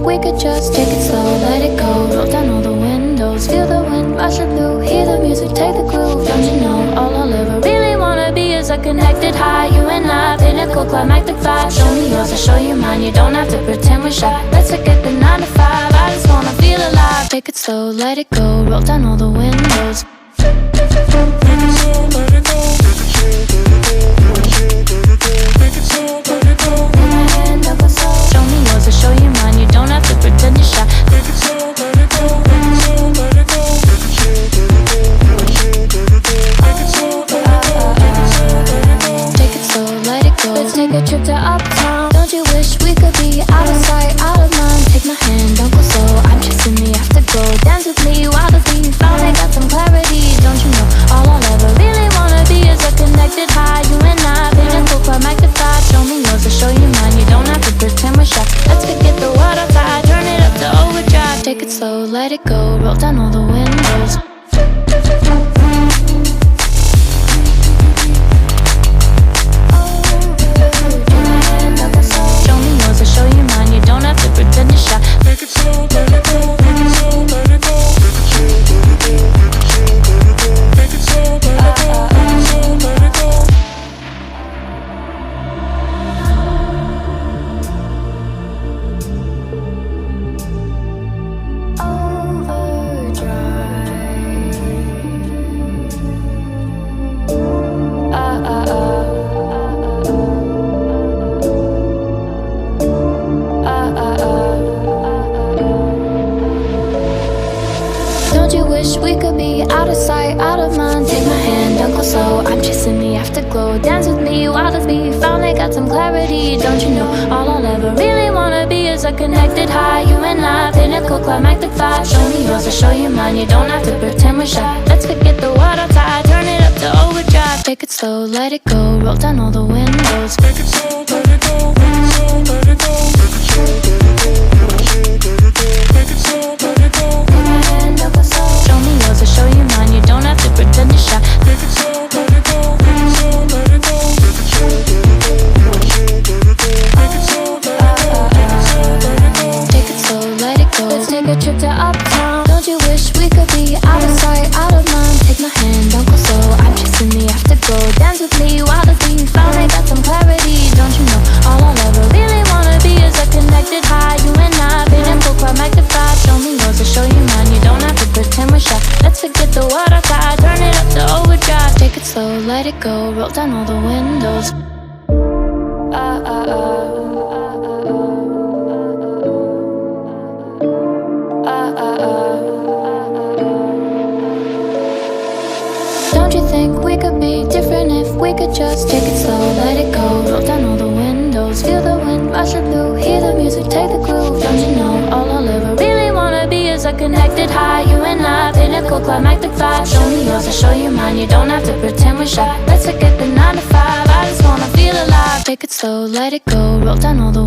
we could just take it slow, let it go. Roll down all the windows, feel the wind rushing through. Hear the music, take the groove. Don't you know, all I'll ever really wanna be is a connected high. You and I, pinnacle, climactic vibe. Show me yours, I'll show you mine. You don't have to pretend we're shy. Let's forget the 9 to 5. I just wanna feel alive. Take it slow, let it go. Roll down all the windows. Show me yours, I'll show you mine. You don't have to pretend you're shy. Take it slow, let it go. Let's take a trip to Uptown. Don't you wish we could be out of sight, out of mind? Take my hand, don't go slow. I'm chasing the afterglow. Dance with me while the beat finally got some clarity. Don't you know, all I'll ever really wanna be is a connected high. You and I, pinnacle, climactic vibe. Show me yours, I'll show you mine. You don't have to pretend we're shy. Let's forget the world outside, turn it up to overdrive. Take it slow, let it go. Roll down all the windows. Show you mine, you don't have to pretend you're shy. Take it slow, let it go. Take it slow, let it go. Take it slow, let it go. Take it slow, let it go. We could be out of sight, out of mind. Take my hand, don't go slow. I'm chasing the afterglow. Dance with me while the beat finally got some clarity. Don't you know, all I'll ever really wanna be is a connected high. You and I, pinnacle, climactic vibe. Show me yours, I'll show you mine. You don't have to pretend we're shy. Let's forget the world outside, turn it up to overdrive. Take it slow, let it go. Roll down all the windows. Take it slow, let it go. Take it slow, let it go. Take it slow, let it go. Take it slow, let it go. Take my hand, don't go slow. Show me yours, I'll show you mine. You don't have to pretend you're shy. Take it slow, let it go. Take it slow, let it go. Take it slow, let it go. Take it slow, let it go. Take it slow, let it go. Let's take a trip to Uptown. Don't you wish we could be out of sight, out of mind? Take my hand, don't go slow. I'm chasing the afterglow. Dance with me while the beat finally got some clarity. Don't you know, all I'll ever really wanna be is a connected high. You and I, pinnacle, climactic vibe. Show me yours, I'll show you mine. You don't have to pretend we're shy. Let's forget the world outside, turn it up to overdrive. Take it slow, let it go. Roll down all the windows. Don't you think we could be different if we could just take it slow, let it go. Roll down all the windows, feel the wind rushing through. Hear the music, take the groove. Don't you know, all I'll ever really wanna be is a connected high. You and I, pinnacle, climactic vibe. Show me yours, I'll show you mine. You don't have to pretend we're shy. Let's forget the 9 to 5. I just wanna feel alive. Take it slow, let it go. Roll down all the